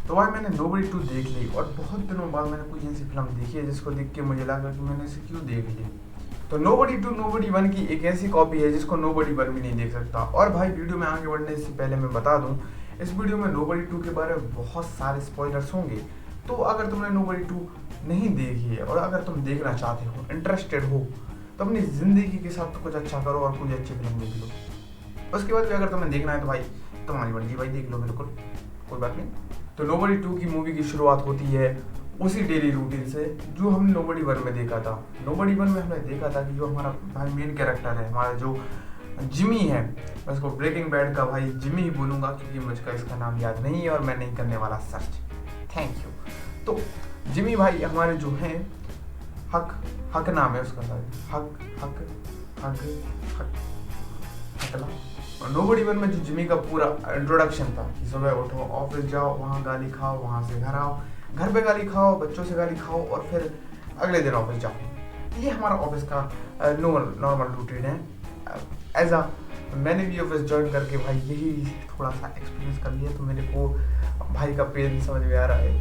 तो भाई मैंने नोबडी 2 देख ली और बहुत दिनों बाद मैंने कोई ऐसी फिल्म देखी है जिसको देख के मुझे लगा कि मैंने इसे क्यों देख ली। तो नोबडी 2 नोबडी 1 की एक ऐसी कॉपी है जिसको नोबडी 1 भी नहीं देख सकता। और भाई वीडियो में आगे बढ़ने से पहले मैं बता दूं, इस वीडियो में नोबडी 2 के बारे में बहुत सारे स्पॉयलर्स होंगे। तो अगर तुमने नोबडी 2 नहीं देखी है और अगर तुम देखना चाहते हो, इंटरेस्टेड हो, तो अपनी ज़िंदगी के साथ तो कुछ अच्छा करो और कुछ अच्छी फिल्म देख लो। उसके बाद भी अगर तुम्हें देखना है तो भाई तुम्हारी मर्जी, भाई देख लो, बिल्कुल कोई बात नहीं। तो नोबडी 2 की मूवी की शुरुआत होती है उसी डेली रूटीन से जो हमने नोबडी 1 में देखा था। नोबडी 1 में हमने देखा था कि जो हमारा भाई मेन कैरेक्टर है, हमारा जो जिमी है, मैं उसको ब्रेकिंग बैड का भाई जिमी ही बोलूँगा क्योंकि मुझको इसका नाम याद नहीं है और मैं नहीं करने वाला सर्च। Thank you. तो जिमी भाई हमारे जो हैं, हक नाम है उसका, हक हक हक हक हकला। नोबडी 1 में जो जिमी का पूरा इंट्रोडक्शन था कि सुबह उठो, ऑफिस जाओ, वहाँ गाली खाओ, वहाँ से घर आओ, घर पे गाली खाओ, बच्चों से गाली खाओ और फिर अगले दिन ऑफिस जाओ। ये हमारा ऑफिस का नॉर्मल रूटीन है। एज अ मैंने भी ऑफिस ज्वाइन करके भाई यही थोड़ा सा एक्सपीरियंस कर लिया, तो मेरे को भाई का पेन समझ में आ रहा है।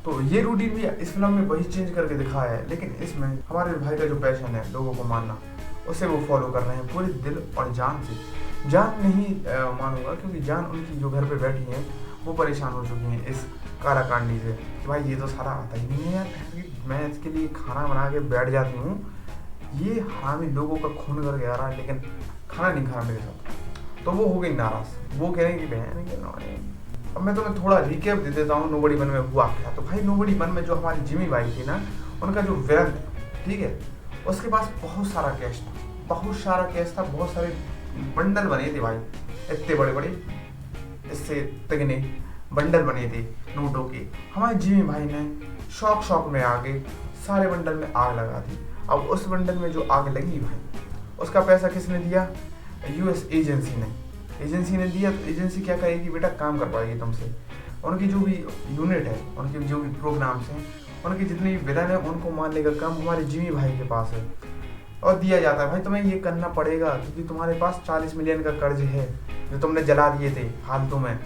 तो ये रूटीन भी इस फिल्म में वही चेंज करके दिखाया है, लेकिन इसमें हमारे भाई का जो पैशन है लोगों को मारना, उसे वो फॉलो कर रहे हैं पूरे दिल और जान से। जान नहीं मानूंगा क्योंकि जान उनकी जो घर पे बैठी हैं वो परेशान हो चुकी हैं इस काराकांडी से कि भाई ये तो सारा आता ही नहीं है यार, मैं इसके लिए खाना बना के बैठ जाती हूँ, ये हरामी लोगों का खून करके आ रहा है लेकिन खाना नहीं खा रहा मेरे साथ। तो वो हो गई नाराज, वो कह रहे हैं कि बहन। अब मैं तुम्हें थोड़ा रिकेप दे देता हूँ नोबडी 1 में हुआ क्या। तो भाई नोबडी 1 में जो हमारी जिमी भाई थी ना, उनका जो विलन, ठीक है, उसके पास बहुत सारा कैश था, बहुत सारे बंडल बने थे भाई, इतने बड़े बड़े, इससे तगने बंडल बने थे नोटों के। हमारे जिमी भाई ने शौक में आगे सारे बंडल में आग लगा दी। अब उस बंडल में जो आग लगी भाई, उसका पैसा किसने दिया? यूएस एजेंसी ने दिया। तो एजेंसी क्या करेगी बेटा, काम करवाएगी तुमसे। उनकी जो भी यूनिट है, उनके जो भी प्रोग्राम्स हैं, उनके जितने भी विलन है, उनको मारने का काम हमारे जिमी भाई के पास है और दिया जाता है। भाई तुम्हें ये करना पड़ेगा क्योंकि तुम्हारे पास 40 मिलियन का कर्ज है जो तुमने जला दिए थे फालतू में।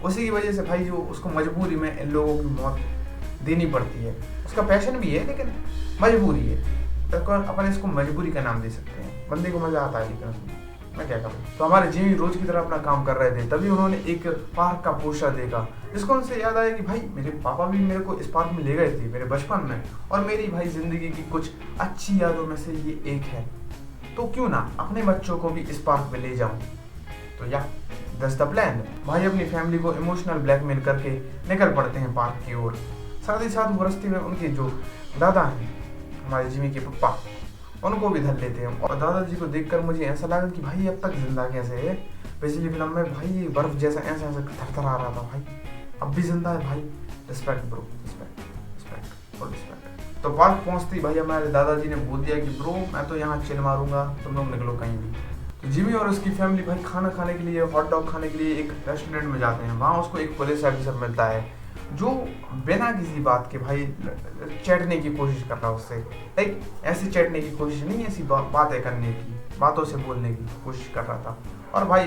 उसी की वजह से भाई जो उसको मजबूरी में इन लोगों की मौत देनी पड़ती है। उसका पैशन भी है लेकिन मजबूरी है, तो अपन इसको मजबूरी का नाम दे सकते हैं। बंदे को मजा आता है लेकिन मैं क्या करूँ। तो हमारे जिमी रोज की तरह अपना काम कर रहे थे, तभी उन्होंने एक पार्क का पोस्टर देखा जिसको उनसे याद आया कि भाई मेरे पापा भी मेरे को इस पार्क में ले गए थे मेरे बचपन में और मेरी भाई जिंदगी की कुछ अच्छी यादों में से ये एक है, तो क्यों ना अपने बच्चों को भी इस पार्क में ले जाऊं। तो या दैट्स द प्लान। भाई अपनी फैमिली को इमोशनल ब्लैकमेल करके निकल पड़ते हैं पार्क की ओर। साथ ही साथ वो रास्ते में उनके जो दादा हैं, हमारे जिमी के पप्पा, उनको भी धर लेते हैं। और दादाजी को देखकर मुझे ऐसा लगा कि भाई अब तक जिंदा कैसे है। पिछली फिल्म में भाई ये बर्फ जैसा ऐसा थरथरा रहा था, भाई अब भी जिंदा है भाई। रिस्पेक्ट ब्रो, रिस्पेक्ट और रिस्पेक्ट। तो पार्क पहुंचते भाई हमारे दादाजी ने बोल दिया कि ब्रो मैं तो यहाँ चिल मारूंगा, तुम लोग निकलो कहीं भी। तो जिमी और उसकी फैमिली भाई खाना खाने के लिए, हॉट डॉग खाने के लिए एक रेस्टोरेंट में जाते हैं। वहाँ उसको एक पुलिस ऑफिसर मिलता है जो बिना किसी बात के भाई चैटने की कोशिश कर रहा है उससे। लाइक ऐसे चैटने की कोशिश नहीं, ऐसी बातें करने की, बातों से बोलने की कोशिश कर रहा था। और भाई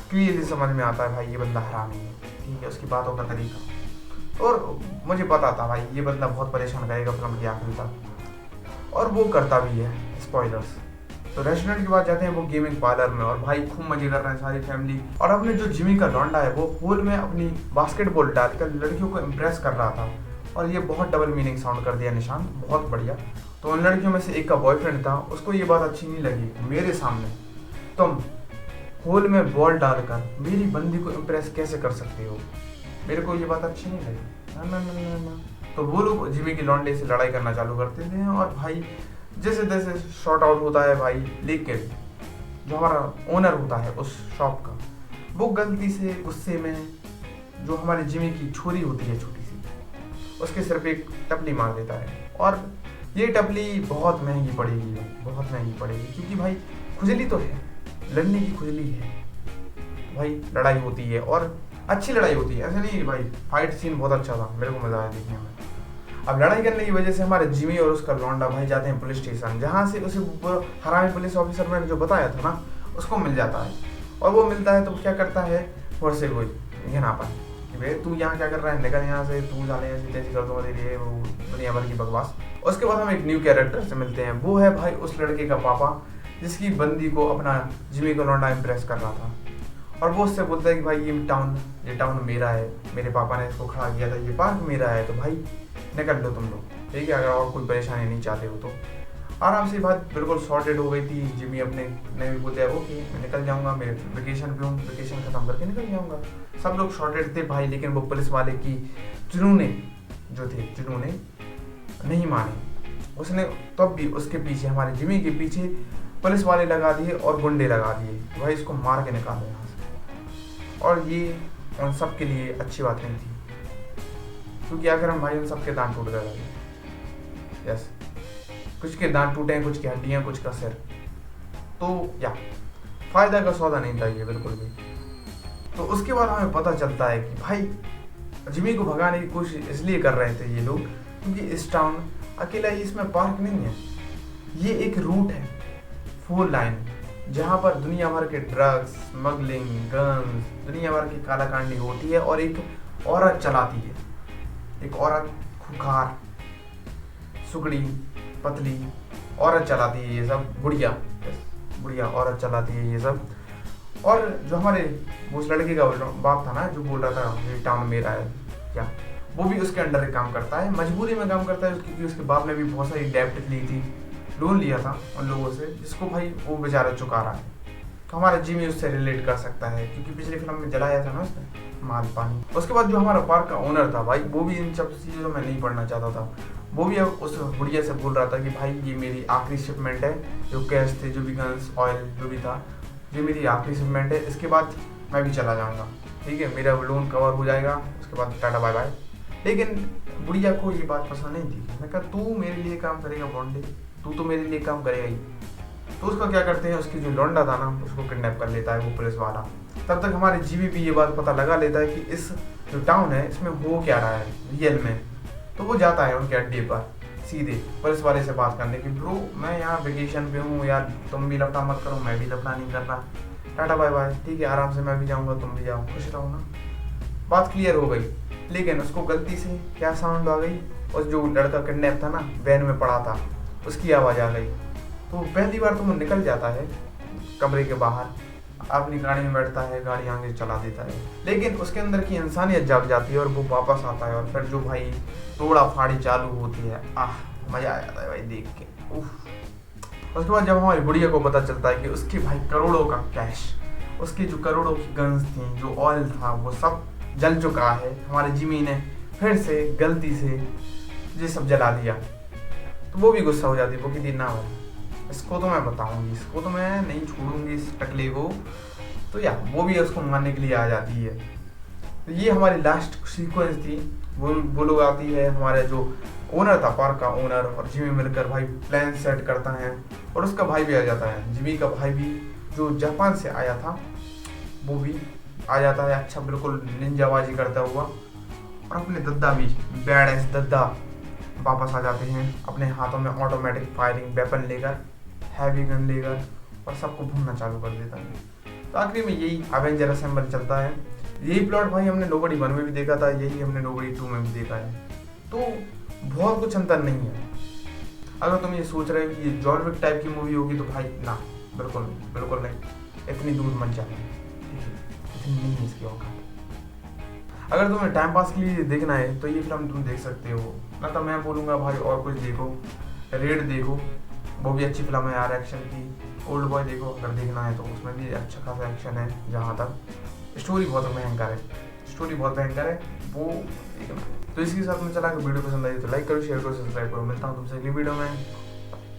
क्लियरली समझ में आता है भाई ये बंदा हरामी है, ठीक है, उसकी बातों का तरीका। और मुझे पता था भाई ये बंदा बहुत परेशान करेगा फिल्म के आखिर तक, और वो करता भी है। स्पॉयलर्स। तो रेस्टोरेंट के बाद जाते हैं वो गेमिंग पार्लर में और भाई खूब मजे कर रहे हैं सारी फैमिली। और अपने जो जिमी का लौंडा है वो होल में अपनी बास्केटबॉल डालकर लड़कियों को इम्प्रेस कर रहा था। और ये बहुत डबल मीनिंग साउंड कर दिया निशान, बहुत बढ़िया। तो उन लड़कियों में से एक का बॉयफ्रेंड था, उसको ये बात अच्छी नहीं लगी, मेरे सामने तुम होल में बॉल डालकर मेरी बंदी को इम्प्रेस कैसे कर सकते हो, मेरे को ये बात अच्छी नहीं लगी। ना ना ना ना ना। तो वो लोग जिमी की लौंडे से लड़ाई करना चालू करते थे और भाई जैसे तैसे शॉर्ट आउट होता है भाई। लेकिन जो हमारा ओनर होता है उस शॉप का, वो गलती से गुस्से में जो हमारे जिमी की छोरी होती है छोटी सी, उसके सिर पे एक टपली मार देता है। और ये टपली बहुत महंगी पड़ेगी, बहुत महंगी पड़ेगी, क्योंकि भाई खुजली तो है, लड़ने की खुजली है भाई। लड़ाई होती है और अच्छी लड़ाई होती है, ऐसा नहीं भाई। फाइट सीन बहुत अच्छा था, मेरे को मजा आया देखने में। अब लड़ाई करने की वजह से हमारे जिमी और उसका लौंडा भाई जाते हैं पुलिस स्टेशन, जहाँ से उसे हरामी पुलिस ऑफिसर मैंने जो बताया था ना, उसको मिल जाता है। और वो मिलता है तो क्या करता है, वैसे कोई घिनापन कि भाई तू यहाँ क्या कर रहा है, निकल यहाँ से, तू साले ऐसे तैसे कर दूंगा तेरी ये वो दुनिया भर की बकवास। उसके बाद हम एक न्यू कैरेक्टर से मिलते हैं, वो है भाई उस लड़के का पापा जिसकी बंदी को अपना जिमी का लौंडा इम्प्रेस कर रहा था। और वो उससे बोलता है कि भाई ये टाउन मेरा है, मेरे पापा ने इसको खड़ा किया था, ये पार्क मेरा है, तो भाई निकल लो तुम लोग, ठीक है, अगर और कोई परेशानी नहीं चाहते हो तो। आराम से बात बिल्कुल सॉर्टेड हो गई थी। जिमी अपने ने भी बोलते हैं ओके मैं निकल जाऊंगा, मैं वेकेशन पे हूँ, वेकेशन खत्म करके निकल जाऊंगा। सब लोग सॉर्टेड थे भाई, लेकिन वो पुलिस वाले की जुनूने नहीं माने। उसने तब भी उसके पीछे, हमारे जिमी के पीछे पुलिस वाले लगा दिए और गुंडे लगा दिए, भाई इसको मार के निकालो यहाँ से। और ये उन सब के लिए अच्छी बात नहीं थी, क्योंकि अगर हम भाई उन सबके दांत टूट गए, यस, कुछ के दांत टूटे, कुछ की हड्डियां, कुछ का सिर, तो या फायदा का सौदा नहीं था ये बिल्कुल भी। तो उसके बाद हमें पता चलता है कि भाई जिमी को भगाने की कोशिश इसलिए कर रहे थे ये लोग क्योंकि इस टाउन अकेला ही इसमें पार्क नहीं है, ये एक रूट है, 4 लाइन, जहाँ पर दुनिया भर के ड्रग्स, स्मगलिंग, गन्स, दुनिया भर की कालाकांडी होती है और एक औरत चलाती है। एक औरत खुखार, सुगड़ी, पतली औरत चलाती है ये सब, बुढ़िया औरत चलाती है ये सब। और जो हमारे उस लड़के का बाप था ना, जो बोल रहा था ये टाउन मेरा है क्या, वो भी उसके अंडर काम करता है, मजबूरी में काम करता है, क्योंकि उसके बाप ने भी बहुत सारी डेब्ट ली थी, लोन लिया था उन लोगों से, जिसको भाई वो बेचारा चुका रहा है। तो हमारा जिमी उससे रिलेट कर सकता है, क्योंकि पिछली फिल्म में जलाया था ना उसने माल पानी। उसके बाद जो हमारा पार्क का ओनर था भाई, वो भी इन सब चीज़ों में नहीं पढ़ना चाहता था। वो भी अब उस बुढ़िया से बोल रहा था कि भाई ये मेरी आखिरी शिपमेंट है, जो कैश थे, जो भी गन्स, ऑयल, जो भी था, ये मेरी आखिरी शिपमेंट है, इसके बाद मैं भी चला जाऊँगा, ठीक है, मेरा लोन कवर हो जाएगा, उसके बाद टाटा बाय बाय। लेकिन बुढ़िया को ये बात पसंद नहीं थी। मैं कहा तू मेरे लिए काम करेगा बॉन्डे, तू तो मेरे लिए काम करेगा ही। तो उसका क्या करते हैं, उसकी जो लौंडा था ना, उसको किडनैप कर लेता है वो पुलिस वाला। तब तक हमारे जीवी भी ये बात पता लगा लेता है कि इस जो टाउन है इसमें हो क्या रहा है रियल में। तो वो जाता है उनके अड्डे पर सीधे पुलिस वाले से बात करने की, ब्रो मैं यहाँ वेकेशन पे हूँ यार, तुम भी लफड़ा मत करो, मैं भी लफड़ा नहीं कर रहा, टाटा बाय बाय, ठीक है, आराम से मैं भी जाऊँगा, तुम भी जाओ, खुश रहो ना। बात क्लियर हो गई। लेकिन उसको गलती से क्या साउंड आ गई, उस जो लड़का किडनैप था ना, वैन में पड़ा था, उसकी आवाज़ आ गई। तो पहली बार तो वो निकल जाता है कमरे के बाहर, अपनी गाड़ी में बैठता है, गाड़ी आगे चला देता है, लेकिन उसके अंदर की इंसानियत जाग जाती है और वो वापस आता है। और फिर जो भाई तोड़ा फाड़ी चालू होती है, मज़ा आ जाता है भाई देख के, उफ। उसके बाद जब हमारी बुढ़िया को पता चलता है कि उसके भाई करोड़ों का कैश, उसकी जो करोड़ों की गन्स थी, जो ऑयल था, वो सब जल चुका है, हमारे जिमी ने फिर से गलती से ये सब जला दिया, तो वो भी गुस्सा हो जाती है। वो कहती ना भाई इसको तो मैं बताऊंगी, इसको तो मैं नहीं छोड़ूंगी इस टकले को। तो या वो भी उसको मारने के लिए आ जाती है। तो ये हमारी लास्ट सीक्वेंस थी। वो लोग आती है, हमारे जो ओनर था, पार्क का ओनर और जिमी मिलकर भाई प्लान सेट करता है, और उसका भाई भी आ जाता है, जिमी का भाई भी जो जापान से आया था, वो भी आ जाता है, अच्छा बिल्कुल निंजाबाजी करता हुआ। और अपने दद्दा भी, बैड एस दद्दा वापस आ जाते हैं अपने हाथों में ऑटोमेटिक फायरिंग वेपन लेकर, हैवी गन लेकर, और सबको भूनना चालू कर देता है। तो आखिरी में यही एवेंजर असेंबल चलता है। यही प्लॉट भाई हमने नोबडी 1 में भी देखा था, यही हमने नोबडी 2 में भी देखा है, तो बहुत कुछ अंतर नहीं है। अगर तुम ये सोच रहे हो कि ये जॉन विक टाइप की मूवी होगी, तो भाई ना, बिल्कुल नहीं, इतनी दूर मत जाना, इतनी नहीं है इसकी औकात। अगर तुम्हें टाइम पास के लिए देखना है तो ये फिल्म तुम देख सकते हो, ना तो मैं बोलूँगा भाई और कुछ देखो, रेड देखो, वो भी अच्छी फिल्म है यार एक्शन की। ओल्ड बॉय देखो अगर देखना है तो, उसमें भी अच्छा खासा एक्शन है। जहाँ तक स्टोरी बहुत भयंकर है, वो देखना। तो इसी के साथ में चला कि वीडियो पसंद आई तो लाइक करो, शेयर करो, सब्सक्राइब करो। मिलता हूँ तुमसे अगली वीडियो में।